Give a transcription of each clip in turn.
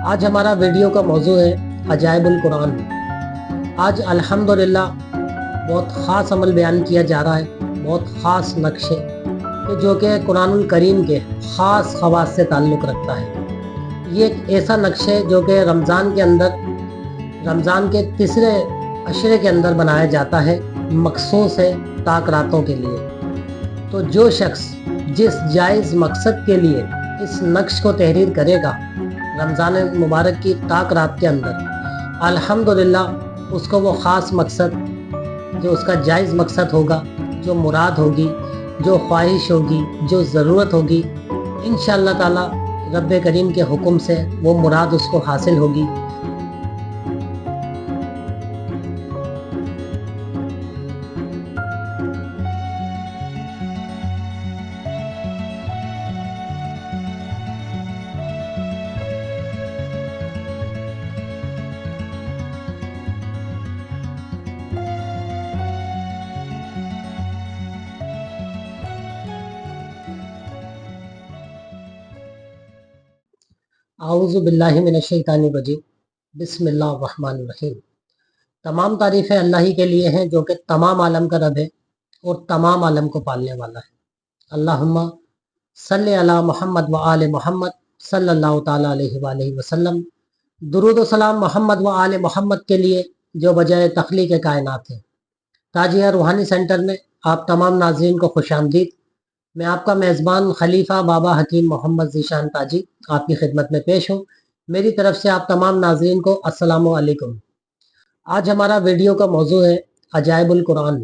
आज हमारा वीडियो का मौजू है अजाइबुल कुरान। आज अल्हम्दुलिल्लाह बहुत ख़ास अमल बयान किया जा रहा है, बहुत ख़ास नक्शे कि जो कि कुरानुल करीम के ख़ास ख़वास से ताल्लुक़ रखता है। ये एक ऐसा नक्शे जो कि रमज़ान के अंदर, रमज़ान के तीसरे अशरे के अंदर बनाया जाता है, मखसूस है ताक रातों के लिए। तो जो शख्स जिस जायज़ मकसद के लिए इस नक्श को तहरीर करेगा रमज़ान मुबारक की ताक रात के अंदर, अल्हम्दुलिल्लाह उसको वो ख़ास मकसद, जो उसका जायज़ मकसद होगा, जो मुराद होगी, जो ख्वाहिश होगी, जो ज़रूरत होगी, इंशाअल्लाह ताला रब्बे करीम के हुक्म से वो मुराद उसको हासिल होगी। आऊज़ु बिल्लाहि मिनश्शैतानिर रजीम, बिस्मिल्लाहिर रहमानिर रहीम। तमाम तारीफ़ें अल्लाह ही के लिए हैं जो कि तमाम आलम का रब है और तमाम आलम को पालने वाला है। अल्लाहुम्मा सल्ली अला मुहम्मद व आले मुहम्मद सल्लल्लाहु ताला अलैहि वसल्लम। दुरूद व सलाम मोहम्मद व आले मोहम्मद के लिए जो बजाय तख्लीक़ कायनात है। ताजिया रूहानी सेंटर में आप तमाम नाज़रीन को खुशामदीद। मैं आपका मेज़बान खलीफा बाबा हकीम मोहम्मद ज़ीशान ताजी आपकी खिदमत में पेश हूँ। मेरी तरफ से आप तमाम नाज़रीन को अस्सलामु अलैकुम। आज हमारा वीडियो का मौजू है अजाइबुल कुरान।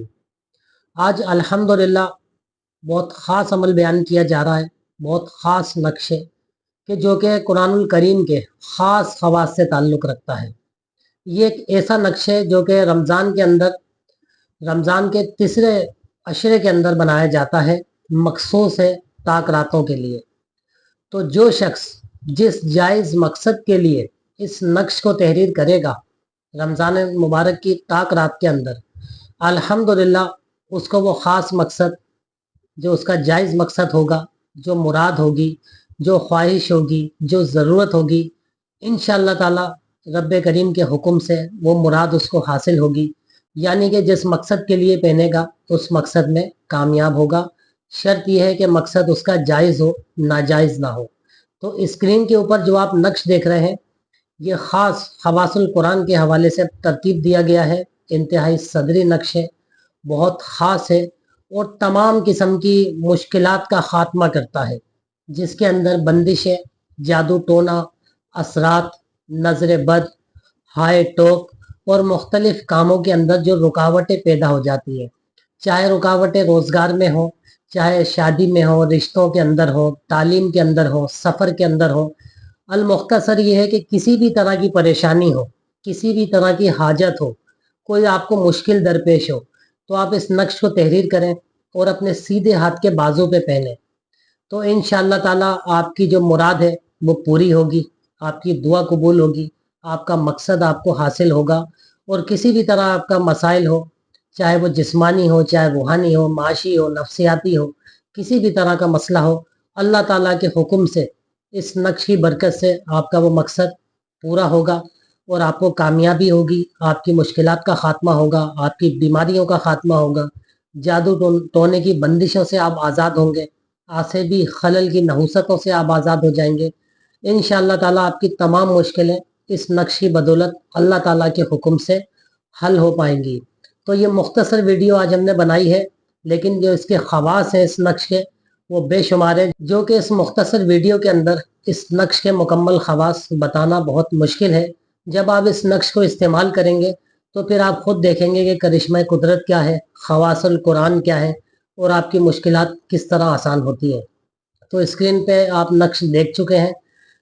आज अल्हम्दुलिल्लाह बहुत ख़ास अमल बयान किया जा रहा है, बहुत ख़ास नक्शे कि जो कि कुरानुल करीम के ख़ास ख़वास से ताल्लुक़ रखता है। ये एक ऐसा नक्शे जो कि रमज़ान के अंदर, रमज़ान के तीसरे अशरे के अंदर बनाया जाता है, मखसूस है ताक रातों के लिए। तो जो शख्स जिस जायज़ मकसद के लिए इस नक्श को तहरीर करेगा रमज़ान मुबारक की ताक रात के अंदर, अल्हम्दुलिल्लाह उसको वो ख़ास मकसद, जो उसका जायज़ मकसद होगा, जो मुराद होगी, जो ख्वाहिश होगी, जो ज़रूरत होगी, इंशाअल्लाह ताला रब्बे करीम के हुक्म से वो मुराद उसको हासिल होगी। यानी कि जिस मकसद के लिए पहनेगा उस मकसद में कामयाब होगा। शर्त यह है कि मकसद उसका जायज़ हो, नाजायज़ ना हो। तो स्क्रीन के ऊपर जो आप नक्श देख रहे हैं, ये ख़ास खवासुल कुरान के हवाले से तरतीब दिया गया है। इंतहाई सदरी नक्श है, बहुत ख़ास है और तमाम किस्म की मुश्किलात का ख़ात्मा करता है, जिसके अंदर बंदिशें, जादू टोना, असरात, नज़र बद, हाय टोक और मुख्तलिफ़ कामों के अंदर जो रुकावटें पैदा हो जाती है, चाहे रुकावटें रोज़गार में हो, चाहे शादी में हो, रिश्तों के अंदर हो, तालीम के अंदर हो, सफ़र के अंदर हो। अल मुख्तसर ये है कि किसी भी तरह की परेशानी हो, किसी भी तरह की हाजत हो, कोई आपको मुश्किल दरपेश हो, तो आप इस नक्श को तहरीर करें और अपने सीधे हाथ के बाजू पे पहने, तो इंशाअल्लाह ताला आपकी जो मुराद है वो पूरी होगी, आपकी दुआ कबूल होगी, आपका मकसद आपको हासिल होगा। और किसी भी तरह आपका मसाइल हो, चाहे वो जिस्मानी हो, चाहे रूहानी हो, माशी हो, नफ्सियाती हो, किसी भी तरह का मसला हो, अल्लाह ताला के हुक्म से इस नक्श की बरकत से आपका वो मकसद पूरा होगा और आपको कामयाबी होगी। आपकी मुश्किलात का ख़ात्मा होगा, आपकी बीमारियों का ख़ात्मा होगा, जादू टोने की बंदिशों से आप आज़ाद होंगे, आसेबी खलल की नहुसतों से आप आज़ाद हो जाएंगे। इंशाअल्लाह ताला आपकी तमाम मुश्किलें इस नक्श की बदौलत अल्लाह ताला के हुक्म से हल हो पाएंगी। तो ये मुख्तसर वीडियो आज हमने बनाई है, लेकिन जो इसके ख़वास हैं इस नक्श के वो बेशुमार है, जो कि इस मुख्तसर वीडियो के अंदर इस नक्श के मुकम्मल ख़वास बताना बहुत मुश्किल है। जब आप इस नक्श को इस्तेमाल करेंगे तो फिर आप खुद देखेंगे कि करिश्मा कुदरत क्या है, ख़वासुल कुरान क्या है और आपकी मुश्किलात किस तरह आसान होती है। तो स्क्रीन पे आप नक्श देख चुके हैं।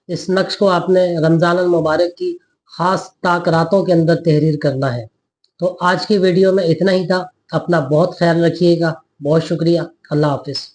इस नक्श को आपने रमज़ान अल मुबारक की ख़ास ताक रातों के अंदर तहरीर करना है। तो आज की वीडियो में इतना ही था। अपना बहुत ख्याल रखिएगा। बहुत शुक्रिया। अल्लाह हाफ़िज़।